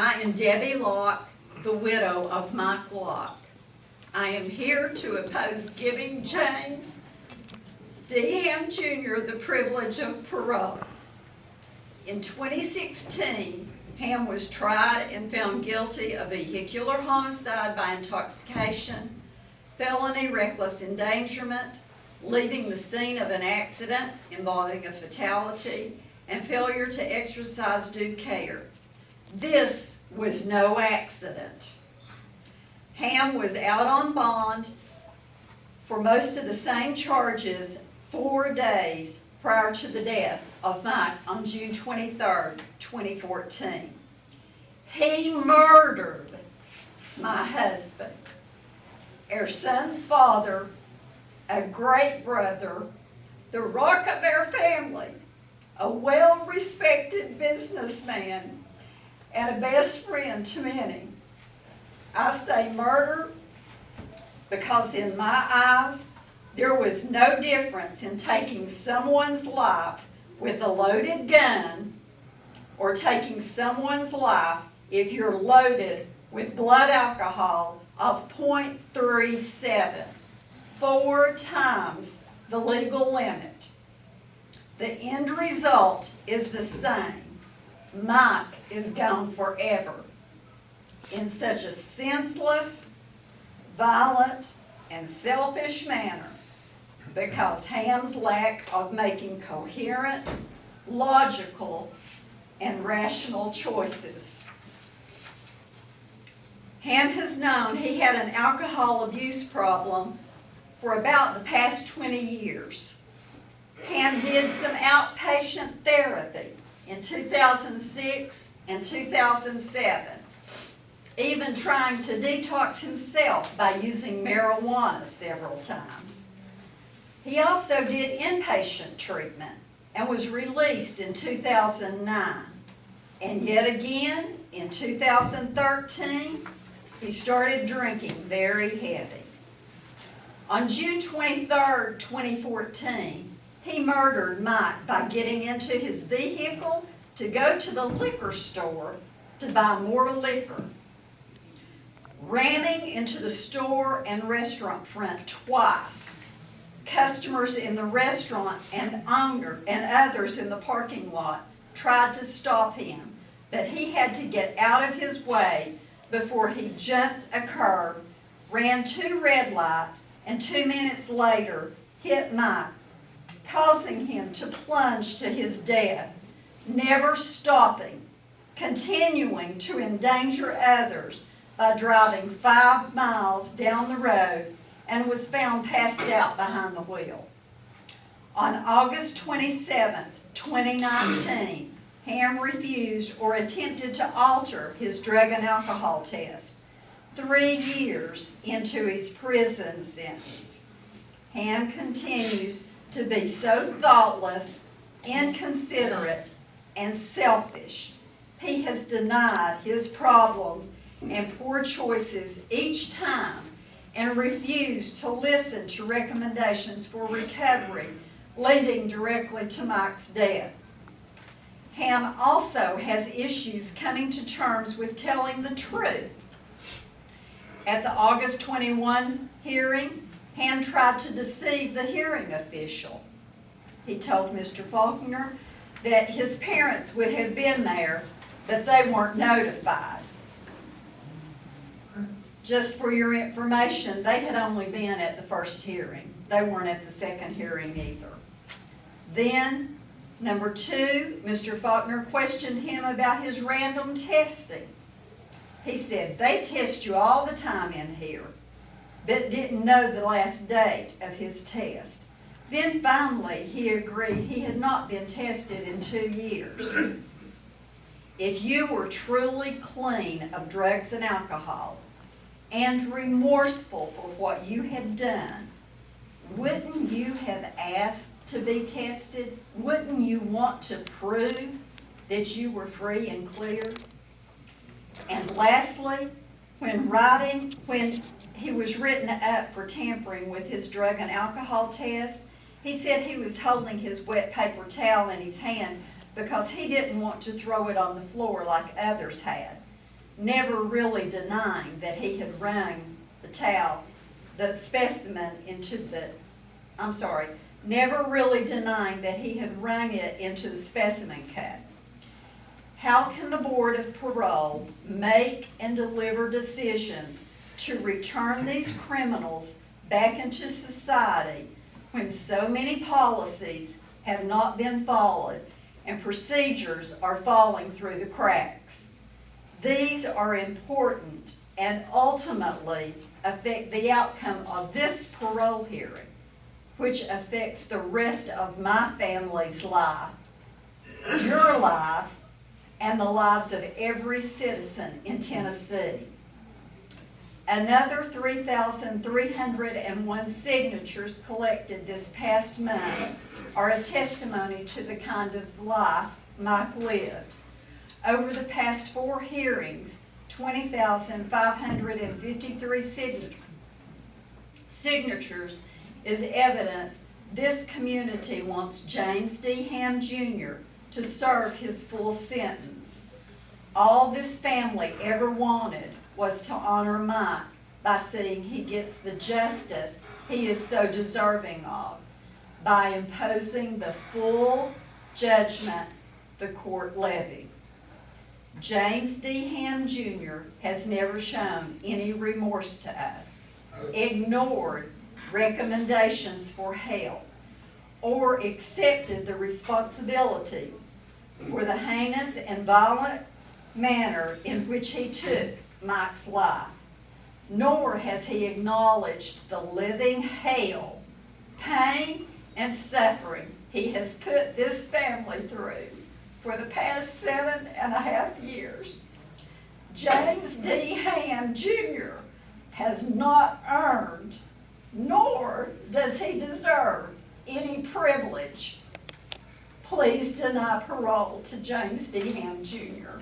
I am Debbie Locke, the widow of Mike Locke. I am here to oppose giving James D. Hamm Jr. the privilege of parole. In 2016, Hamm was tried and found guilty of vehicular homicide by intoxication, felony reckless endangerment, leaving the scene of an accident involving a fatality, and failure to exercise due care. This was no accident. Hamm was out on bond for most of the same charges 4 days prior to the death of Mike on June 23rd, 2014. He murdered my husband, our son's father, a great brother, the rock of our family, a well-respected businessman, and a best friend to many. I say murder because in my eyes, there was no difference in taking someone's life with a loaded gun or taking someone's life if you're loaded with blood alcohol of 0.37, 4 times the legal limit. The end result is the same. Mike is gone forever in such a senseless, violent, and selfish manner because Hamm's lack of making coherent, logical, and rational choices. Hamm has known he had an alcohol abuse problem for about the past 20 years. Hamm did some outpatient therapy in 2006 and 2007, even trying to detox himself by using marijuana several times. He also did inpatient treatment and was released in 2009. And yet again, in 2013, he started drinking very heavy. On June 23rd, 2014, he murdered Mike by getting into his vehicle to go to the liquor store to buy more liquor, ramming into the store and restaurant front twice. Customers in the restaurant and owner and others in the parking lot tried to stop him, but he had to get out of his way before he jumped a curb, ran 2 red lights, and 2 minutes later hit Mike, causing him to plunge to his death, never stopping, continuing to endanger others by driving 5 miles down the road, and was found passed out behind the wheel. On August 27th, 2019, Hamm refused or attempted to alter his drug and alcohol test 3 years into his prison sentence. Hamm continues to be so thoughtless, inconsiderate, and selfish. He has denied his problems and poor choices each time and refused to listen to recommendations for recovery, leading directly to Mike's death. Hamm also has issues coming to terms with telling the truth. At the August 21 hearing, Hamm tried to deceive the hearing official. He told Mr. Faulkner that his parents would have been there, but they weren't notified. Just for your information, they had only been at the first hearing. They weren't at the second hearing either. Then, number 2, Mr. Faulkner questioned him about his random testing. He said, they test you all the time in here, but didn't know the last date of his test. Then finally, he agreed he had not been tested in 2 years. If you were truly clean of drugs and alcohol and remorseful for what you had done, wouldn't you have asked to be tested? Wouldn't you want to prove that you were free and clear? And lastly, when he was written up for tampering with his drug and alcohol test, he said he was holding his wet paper towel in his hand because he didn't want to throw it on the floor like others had. never really denying that he had rung the specimen into the, never really denying that he had rung it into the specimen cup. How can the Board of Parole make and deliver decisions to return these criminals back into society when so many policies have not been followed and procedures are falling through the cracks? These are important and ultimately affect the outcome of this parole hearing, which affects the rest of my family's life, your life, and the lives of every citizen in Tennessee. Another 3,301 signatures collected this past month are a testimony to the kind of life Mike lived. Over the past 4 hearings, 20,553 signatures is evidence this community wants James D. Hamm Jr. to serve his full sentence. All this family ever wanted was to honor Mike by seeing he gets the justice he is so deserving of, by imposing the full judgment the court levied. James D. Hamm Jr. has never shown any remorse to us, ignored recommendations for help, or accepted the responsibility for the heinous and violent manner in which he took Mike's life. Nor has he acknowledged the living hell, pain, and suffering he has put this family through for the past 7.5 years. James D. Hamm Jr. has not earned, nor does he deserve, any privilege. Please deny parole to James D. Hamm Jr.